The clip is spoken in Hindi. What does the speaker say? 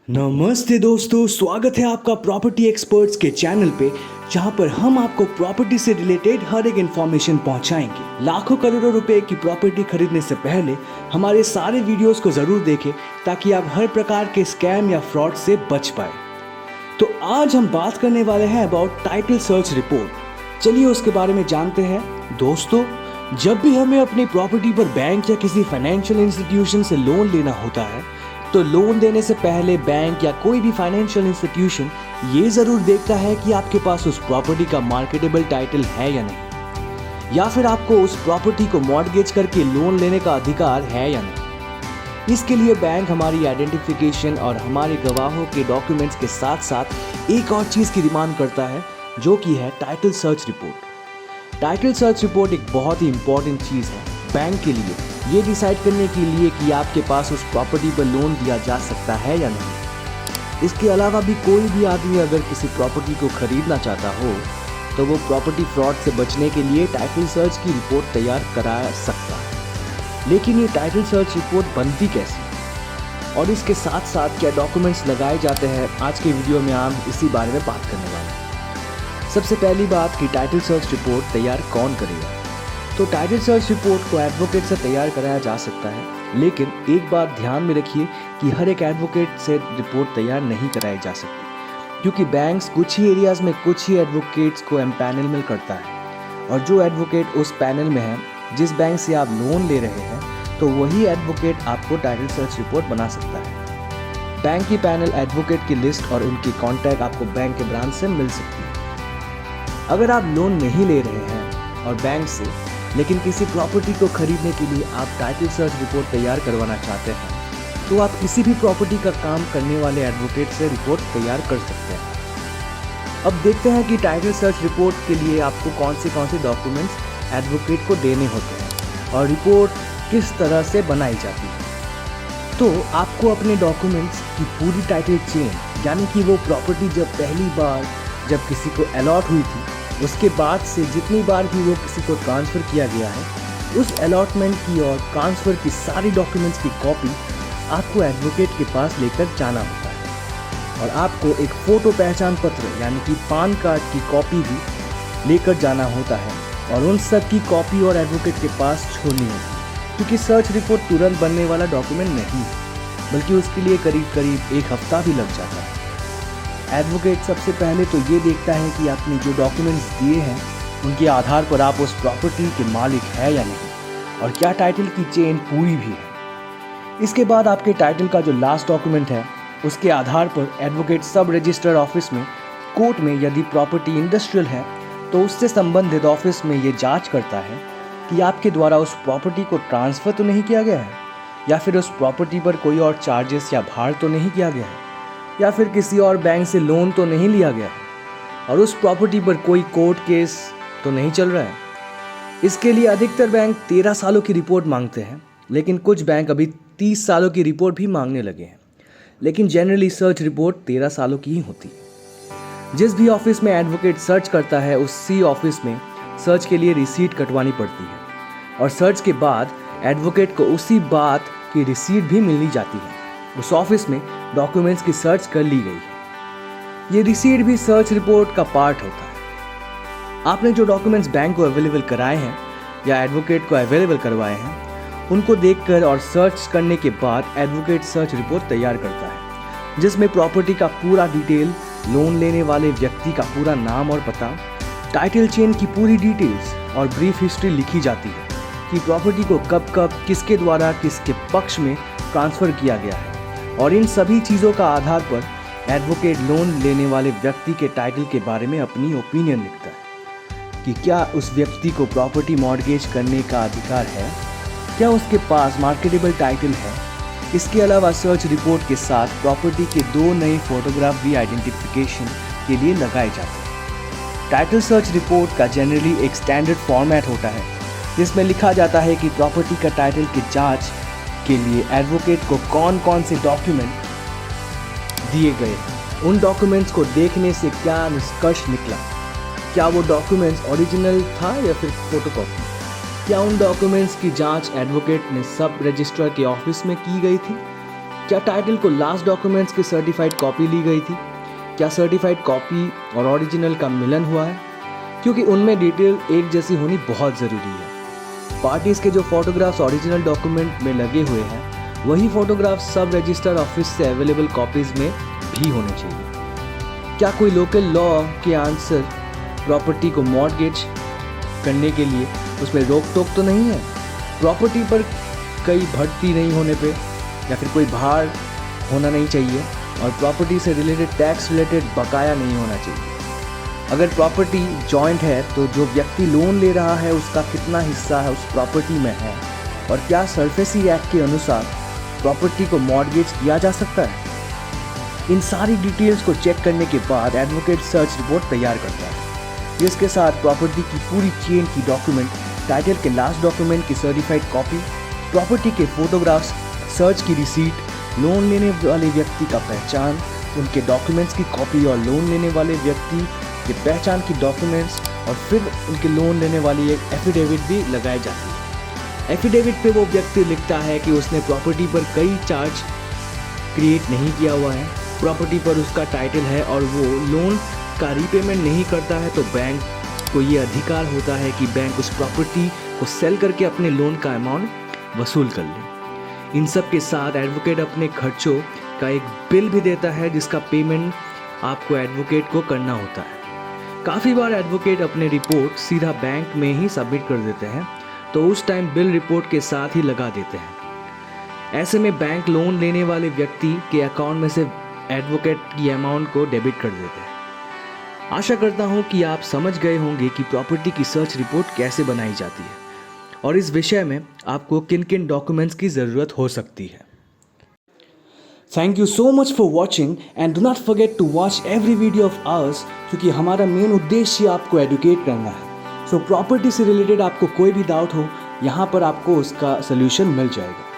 नमस्ते दोस्तों, स्वागत है आपका प्रॉपर्टी एक्सपर्ट्स के चैनल पे, जहां पर हम आपको प्रॉपर्टी से रिलेटेड हर एक इन्फॉर्मेशन पहुंचाएंगे। लाखों करोड़ों रुपए की प्रॉपर्टी खरीदने से पहले हमारे सारे वीडियोस को जरूर देखें ताकि आप हर प्रकार के स्कैम या फ्रॉड से बच पाए। तो आज हम बात करने वाले हैं अबाउट टाइटल सर्च रिपोर्ट। चलिए उसके बारे में जानते हैं। दोस्तों, जब भी हमें अपनी प्रॉपर्टी पर बैंक या किसी फाइनेंशियल इंस्टीट्यूशन से लोन लेना होता है तो लोन देने से पहले बैंक या कोई भी फाइनेंशियल इंस्टीट्यूशन ये ज़रूर देखता है कि आपके पास उस प्रॉपर्टी का मार्केटेबल टाइटल है या नहीं, या फिर आपको उस प्रॉपर्टी को मॉर्गेज करके लोन लेने का अधिकार है या नहीं। इसके लिए बैंक हमारी आइडेंटिफिकेशन और हमारे गवाहों के डॉक्यूमेंट्स के साथ साथ एक और चीज़ की डिमांड करता है, जो कि है title search report. Title search report एक बहुत ही इंपॉर्टेंट चीज़ है बैंक के लिए, ये डिसाइड करने के लिए कि आपके पास उस प्रॉपर्टी पर लोन दिया जा सकता है या नहीं। इसके अलावा भी कोई भी आदमी अगर किसी प्रॉपर्टी को खरीदना चाहता हो तो वो प्रॉपर्टी फ्रॉड से बचने के लिए टाइटल सर्च की रिपोर्ट तैयार करा सकता है। लेकिन ये टाइटल सर्च रिपोर्ट बनती कैसे और इसके साथ साथ क्या डॉक्यूमेंट्स लगाए जाते हैं, आज के वीडियो में हम इसी बारे में बात करने वाले हैं। सबसे पहली बात कि टाइटल सर्च रिपोर्ट तैयार कौन करेगा। तो टाइटल सर्च रिपोर्ट को एडवोकेट से तैयार कराया जा सकता है, लेकिन एक बात ध्यान में रखिए कि हर एक एडवोकेट से रिपोर्ट तैयार नहीं कराई जा सकती, क्योंकि बैंक्स कुछ ही एरियाज़ में कुछ ही एडवोकेट्स को पैनल में करता है, और जो एडवोकेट उस पैनल में है, जिस बैंक से आप लोन ले रहे हैं, तो वही एडवोकेट आपको टाइटल सर्च रिपोर्ट बना सकता है। बैंक की पैनल एडवोकेट की लिस्ट और उनकी कॉन्टैक्ट आपको बैंक के ब्रांच से मिल सकती है। अगर आप लोन नहीं ले रहे हैं और बैंक से, लेकिन किसी प्रॉपर्टी को खरीदने के लिए आप टाइटल सर्च रिपोर्ट तैयार करवाना चाहते हैं, तो आप किसी भी प्रॉपर्टी का काम करने वाले एडवोकेट से रिपोर्ट तैयार कर सकते हैं। अब देखते हैं कि टाइटल सर्च रिपोर्ट के लिए आपको कौन से डॉक्यूमेंट्स एडवोकेट को देने होते हैं और रिपोर्ट किस तरह से बनाई जाती है। तो आपको अपने डॉक्यूमेंट्स की पूरी टाइटल चेन, यानी कि वो प्रॉपर्टी जब पहली बार जब किसी को अलॉट हुई थी, उसके बाद से जितनी बार भी वो किसी को ट्रांसफ़र किया गया है, उस अलॉटमेंट की और ट्रांसफ़र की सारी डॉक्यूमेंट्स की कॉपी आपको एडवोकेट के पास लेकर जाना होता है, और आपको एक फ़ोटो पहचान पत्र यानी कि पान कार्ड की कॉपी भी लेकर जाना होता है, और उन सब की कॉपी और एडवोकेट के पास छोड़नी होती है, क्योंकि सर्च रिपोर्ट तुरंत बनने वाला डॉक्यूमेंट नहीं है, बल्कि उसके लिए करीब एक हफ्ता भी लग जाता है। एडवोकेट सबसे पहले तो ये देखता है कि आपने जो डॉक्यूमेंट्स दिए हैं उनके आधार पर आप उस प्रॉपर्टी के मालिक है या नहीं, और क्या टाइटल की चेन पूरी भी है। इसके बाद आपके टाइटल का जो लास्ट डॉक्यूमेंट है, उसके आधार पर एडवोकेट सब रजिस्टर्ड ऑफिस में, कोर्ट में, यदि प्रॉपर्टी इंडस्ट्रियल है तो उससे संबंधित ऑफिस में ये जाँच करता है कि आपके द्वारा उस प्रॉपर्टी को ट्रांसफ़र तो नहीं किया गया है, या फिर उस प्रॉपर्टी पर कोई और चार्जेस या भार तो नहीं किया गया है, या फिर किसी और बैंक से लोन तो नहीं लिया गया है, और उस प्रॉपर्टी पर कोई कोर्ट केस तो नहीं चल रहा है। इसके लिए अधिकतर बैंक 13 सालों की रिपोर्ट मांगते हैं, लेकिन कुछ बैंक अभी 30 सालों की रिपोर्ट भी मांगने लगे हैं, लेकिन जनरली सर्च रिपोर्ट 13 सालों की ही होती है। जिस भी ऑफिस में एडवोकेट सर्च करता है, उसी ऑफिस में सर्च के लिए रिसीट कटवानी पड़ती है, और सर्च के बाद एडवोकेट को उसी बात की रिसीट भी मिलनी जाती है। उस ऑफिस में डॉक्यूमेंट्स की सर्च कर ली गई है। ये रिसीट भी सर्च रिपोर्ट का पार्ट होता है। आपने जो डॉक्यूमेंट्स बैंक को अवेलेबल कराए हैं या एडवोकेट को अवेलेबल करवाए हैं, उनको देखकर और सर्च करने के बाद एडवोकेट सर्च रिपोर्ट तैयार करता है, जिसमें प्रॉपर्टी का पूरा डिटेल, लोन लेने वाले व्यक्ति का पूरा नाम और पता, टाइटल चेन की पूरी डिटेल्स और ब्रीफ हिस्ट्री लिखी जाती है कि प्रॉपर्टी को कब किसके द्वारा किसके पक्ष में ट्रांसफ़र किया गया है, और इन सभी चीज़ों का आधार पर एडवोकेट लोन लेने वाले व्यक्ति के टाइटल के बारे में अपनी ओपिनियन लिखता है कि क्या उस व्यक्ति को प्रॉपर्टी मॉर्गेज करने का अधिकार है, क्या उसके पास मार्केटेबल टाइटल है। इसके अलावा सर्च रिपोर्ट के साथ प्रॉपर्टी के 2 नए फोटोग्राफ भी आइडेंटिफिकेशन के लिए लगाए जाते हैं। टाइटल सर्च रिपोर्ट का जनरली एक स्टैंडर्ड फॉर्मेट होता है, जिसमें लिखा जाता है कि प्रॉपर्टी का टाइटल की जाँच के लिए एडवोकेट को कौन से डॉक्यूमेंट दिए गए, उन डॉक्यूमेंट्स को देखने से क्या निष्कर्ष निकला, क्या वो डॉक्यूमेंट्स ओरिजिनल था या फिर फोटोकॉपी, क्या उन डॉक्यूमेंट्स की जांच एडवोकेट ने सब रजिस्ट्रार के ऑफिस में की गई थी, क्या टाइटल को लास्ट डॉक्यूमेंट्स की सर्टिफाइड कॉपी ली गई थी? क्या सर्टिफाइड कॉपी और ओरिजिनल का मिलन हुआ है? क्योंकि उनमें डिटेल एक जैसी होनी बहुत ज़रूरी है। पार्टीज के जो फोटोग्राफ्स ओरिजिनल डॉक्यूमेंट में लगे हुए हैं वही फोटोग्राफ्स सब रजिस्टर ऑफिस से अवेलेबल कॉपीज़ में भी होने चाहिए। क्या कोई लोकल लॉ के आंसर प्रॉपर्टी को मॉर्गेज करने के लिए उसमें रोक टोक तो नहीं है? प्रॉपर्टी पर कई भर्ती नहीं होने पे या फिर कोई भार होना नहीं चाहिए और प्रॉपर्टी से रिलेटेड टैक्स रिलेटेड बकाया नहीं होना चाहिए। अगर प्रॉपर्टी जॉइंट है तो जो व्यक्ति लोन ले रहा है उसका कितना हिस्सा है उस प्रॉपर्टी में है और क्या सरफेसी एक्ट के अनुसार प्रॉपर्टी को मॉर्गेज किया जा सकता है? इन सारी डिटेल्स को चेक करने के बाद एडवोकेट सर्च रिपोर्ट तैयार करता है जिसके साथ प्रॉपर्टी की पूरी चेन की डॉक्यूमेंट, टाइटल के लास्ट डॉक्यूमेंट की सर्टिफाइड कॉपी, प्रॉपर्टी के फोटोग्राफ्स, सर्च की रिसीट, लोन लेने वाले व्यक्ति का पहचान, उनके डॉक्यूमेंट्स की कॉपी और लोन लेने वाले व्यक्ति के पहचान की डॉक्यूमेंट्स और फिर उनके लोन लेने वाली एक एफिडेविट भी लगाई जाती है। एफिडेविट पे वो व्यक्ति लिखता है कि उसने प्रॉपर्टी पर कई चार्ज क्रिएट नहीं किया हुआ है, प्रॉपर्टी पर उसका टाइटल है और वो लोन का रीपेमेंट नहीं करता है तो बैंक को ये अधिकार होता है कि बैंक उस प्रॉपर्टी को सेल करके अपने लोन का अमाउंट वसूल कर ले। इन सब के साथ एडवोकेट अपने खर्चों का एक बिल भी देता है जिसका पेमेंट आपको एडवोकेट को करना होता है। काफ़ी बार एडवोकेट अपने रिपोर्ट सीधा बैंक में ही सबमिट कर देते हैं तो उस टाइम बिल रिपोर्ट के साथ ही लगा देते हैं। ऐसे में बैंक लोन लेने वाले व्यक्ति के अकाउंट में से एडवोकेट की अमाउंट को डेबिट कर देते हैं। आशा करता हूं कि आप समझ गए होंगे कि प्रॉपर्टी की सर्च रिपोर्ट कैसे बनाई जाती है और इस विषय में आपको किन किन डॉक्यूमेंट्स की ज़रूरत हो सकती है। Thank you so much for watching and do not forget to watch every video of ours क्योंकि हमारा मेन उद्देश्य आपको एडुकेट करना है। सो प्रॉपर्टी से रिलेटेड आपको कोई भी डाउट हो यहाँ पर आपको उसका सोल्यूशन मिल जाएगा।